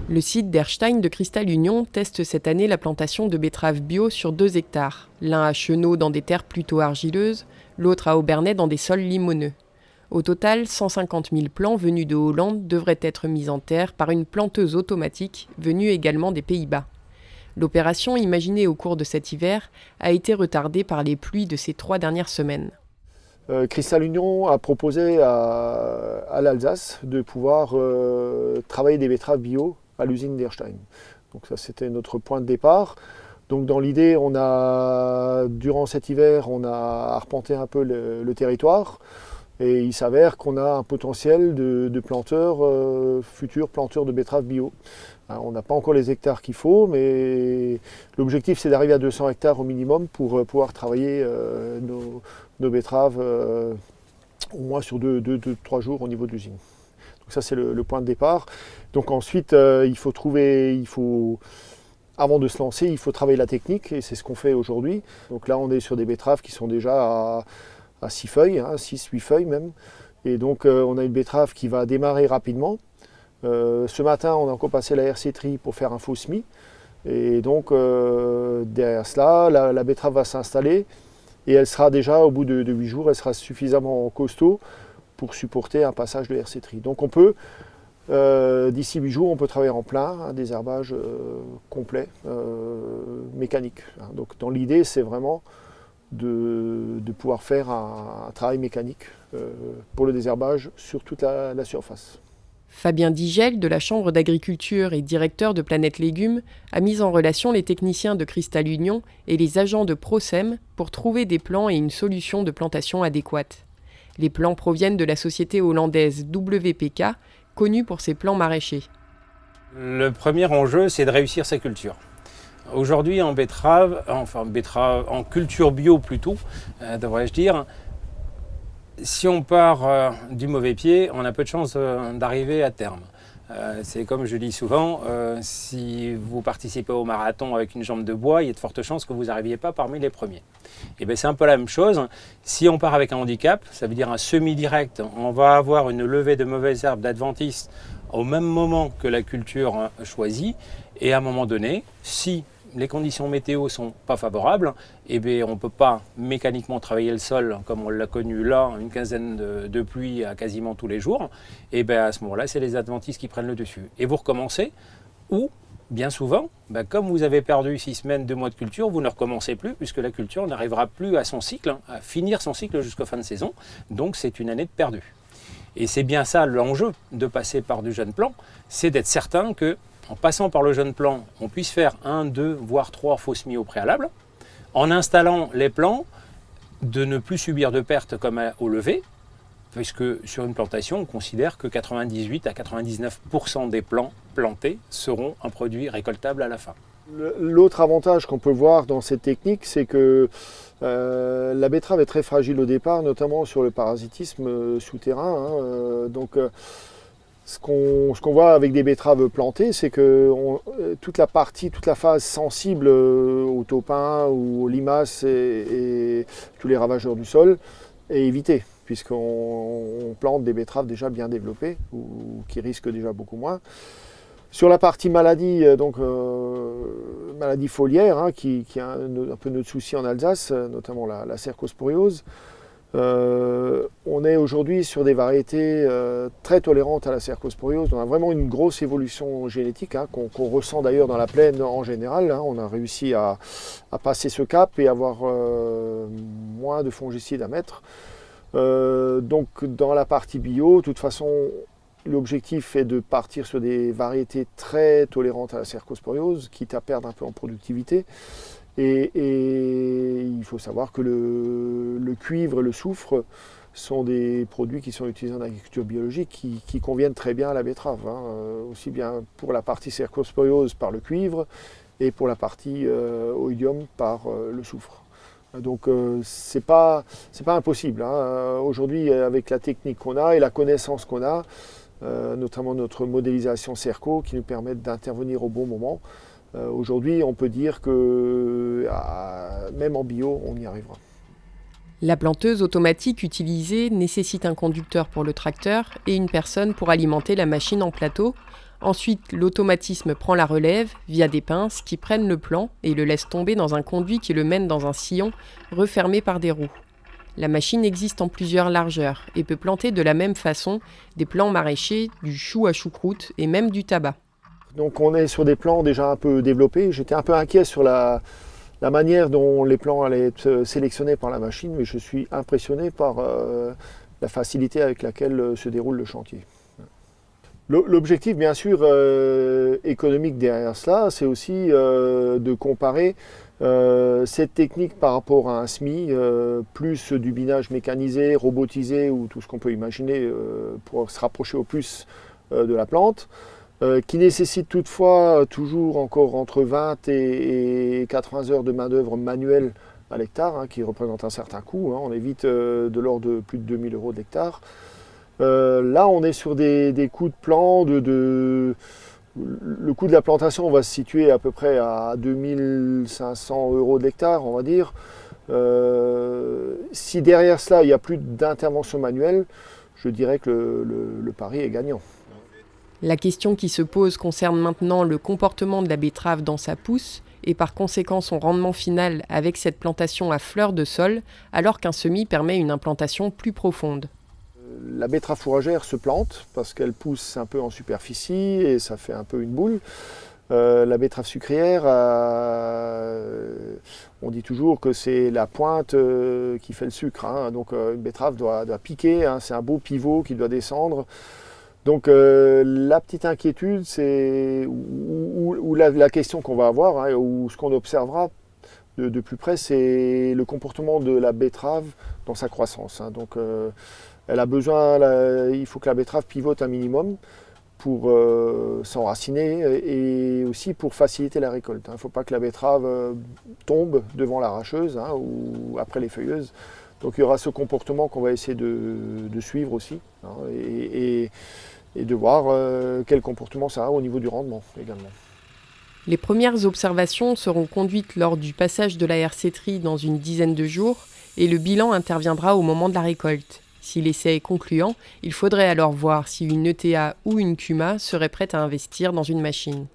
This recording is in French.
Le site d'Erstein de Cristal Union teste cette année la plantation de betteraves bio sur 2 hectares, l'un à Chenaux dans des terres plutôt argileuses, l'autre à Aubernais dans des sols limoneux. Au total, 150 000 plants venus de Hollande devraient être mis en terre par une planteuse automatique venue également des Pays-Bas. L'opération, imaginée au cours de cet hiver, a été retardée par les pluies de ces 3 dernières semaines. Cristal Union a proposé à l'Alsace de pouvoir travailler des betteraves bio à l'usine d'Erstein. Donc ça, c'était notre point de départ. Donc dans l'idée, durant cet hiver, on a arpenté un peu le territoire. Et il s'avère qu'on a un potentiel de planteurs, futurs planteurs de betteraves bio. Alors, on n'a pas encore les hectares qu'il faut, mais l'objectif c'est d'arriver à 200 hectares au minimum pour pouvoir travailler nos betteraves au moins sur 2-3 jours au niveau de l'usine. Donc ça c'est le point de départ. Donc ensuite avant de se lancer, il faut travailler la technique et c'est ce qu'on fait aujourd'hui. Donc là on est sur des betteraves qui sont déjà à 6 feuilles, 6-8 feuilles même. Et donc on a une betterave qui va démarrer rapidement. Ce matin, on a encore passé la RC tri pour faire un faux semis. Et donc derrière cela, la betterave va s'installer et elle sera déjà, au bout de 8 jours, elle sera suffisamment costaud pour supporter un passage de RC tri. Donc on peut, d'ici 8 jours, on peut travailler en plein, un désherbage complet, mécanique. Donc dans l'idée, c'est vraiment de pouvoir faire un travail mécanique pour le désherbage sur toute la surface. Fabien Digel, de la Chambre d'agriculture et directeur de Planète Légumes, a mis en relation les techniciens de Cristal Union et les agents de Procem pour trouver des plants et une solution de plantation adéquate. Les plants proviennent de la société hollandaise WPK, connue pour ses plants maraîchers. Le premier enjeu, c'est de réussir sa culture. Aujourd'hui, en culture bio plutôt, devrais-je dire, si on part du mauvais pied, on a peu de chances d'arriver à terme. C'est comme je dis souvent, si vous participez au marathon avec une jambe de bois, il y a de fortes chances que vous n'arriviez pas parmi les premiers. Et bien c'est un peu la même chose. Si on part avec un handicap, ça veut dire un semi-direct, on va avoir une levée de mauvaises herbes d'adventice au même moment que la culture choisie. Et à un moment donné, si les conditions météo ne sont pas favorables, eh bien, on ne peut pas mécaniquement travailler le sol comme on l'a connu là, une quinzaine de pluies à quasiment tous les jours. Et bien, à ce moment-là, c'est les adventices qui prennent le dessus. Et vous recommencez, ou bien souvent, comme vous avez perdu 6 semaines, 2 mois de culture, vous ne recommencez plus puisque la culture n'arrivera plus à son cycle, à finir son cycle jusqu'à fin de saison. Donc c'est une année de perdu. Et c'est bien ça l'enjeu de passer par du jeune plan, c'est d'être certain que en passant par le jeune plan, on puisse faire 1, 2, voire 3 faux semis au préalable, en installant les plants, de ne plus subir de pertes comme au lever, puisque sur une plantation, on considère que 98 à 99% des plants plantés seront un produit récoltable à la fin. L'autre avantage qu'on peut voir dans cette technique, c'est que la betterave est très fragile au départ, notamment sur le parasitisme souterrain. Ce qu'on voit avec des betteraves plantées, c'est que toute la phase sensible aux taupins ou aux limaces et tous les ravageurs du sol est évitée, puisqu'on plante des betteraves déjà bien développées ou qui risquent déjà beaucoup moins. Sur la partie maladie, maladie foliaire, qui est un peu notre souci en Alsace, notamment la cercosporiose, on est aujourd'hui sur des variétés très tolérantes à la cercosporiose. On a vraiment une grosse évolution génétique qu'on ressent d'ailleurs dans la plaine en général. On a réussi à passer ce cap et avoir moins de fongicides à mettre. Donc dans la partie bio, de toute façon, l'objectif est de partir sur des variétés très tolérantes à la cercosporiose, quitte à perdre un peu en productivité. Et il faut savoir que le cuivre et le soufre sont des produits qui sont utilisés en agriculture biologique qui conviennent très bien à la betterave, aussi bien pour la partie cercosporiose par le cuivre et pour la partie oïdium par le soufre. Donc c'est pas impossible. Aujourd'hui, avec la technique qu'on a et la connaissance qu'on a, notamment notre modélisation cerco qui nous permettent d'intervenir au bon moment, aujourd'hui on peut dire que même en bio on y arrivera. La planteuse automatique utilisée nécessite un conducteur pour le tracteur et une personne pour alimenter la machine en plateau, Ensuite, l'automatisme prend la relève via des pinces qui prennent le plant et le laissent tomber dans un conduit qui le mène dans un sillon refermé par des roues. La machine existe en plusieurs largeurs et peut planter de la même façon des plants maraîchers, du chou à choucroute et même du tabac. Donc on est sur des plants déjà un peu développés. J'étais un peu inquiet sur la manière dont les plants allaient être sélectionnés par la machine, mais je suis impressionné par la facilité avec laquelle se déroule le chantier. L'objectif, bien sûr, économique derrière cela, c'est aussi de comparer cette technique par rapport à un SMI, plus du binage mécanisé, robotisé ou tout ce qu'on peut imaginer pour se rapprocher au plus de la plante, qui nécessite toutefois toujours encore entre 20 et 80 heures de main-d'œuvre manuelle à l'hectare, qui représente un certain coût. On est vite de l'ordre de plus de 2000 € de l'hectare. Là, on est sur des coûts de plan le coût de la plantation, on va se situer à peu près à 2500 € de l'hectare, on va dire. Si derrière cela, il n'y a plus d'intervention manuelle, je dirais que le pari est gagnant. La question qui se pose concerne maintenant le comportement de la betterave dans sa pousse et par conséquent son rendement final avec cette plantation à fleur de sol, alors qu'un semis permet une implantation plus profonde. La betterave fourragère se plante parce qu'elle pousse un peu en superficie et ça fait un peu une boule. La betterave sucrière, on dit toujours que c'est la pointe qui fait le sucre. Donc une betterave doit piquer, c'est un beau pivot qui doit descendre. Donc la petite inquiétude, c'est ou la question qu'on va avoir, ou ce qu'on observera de plus près, c'est le comportement de la betterave dans sa croissance. Donc elle a besoin, il faut que la betterave pivote un minimum pour s'enraciner et aussi pour faciliter la récolte. Il ne faut pas que la betterave tombe devant l'arracheuse ou après les feuilleuses. Donc il y aura ce comportement qu'on va essayer de suivre aussi et de voir quel comportement ça a au niveau du rendement également. Les premières observations seront conduites lors du passage de la RC-Tri dans une dizaine de jours et le bilan interviendra au moment de la récolte. Si l'essai est concluant, il faudrait alors voir si une ETA ou une CUMA serait prête à investir dans une machine.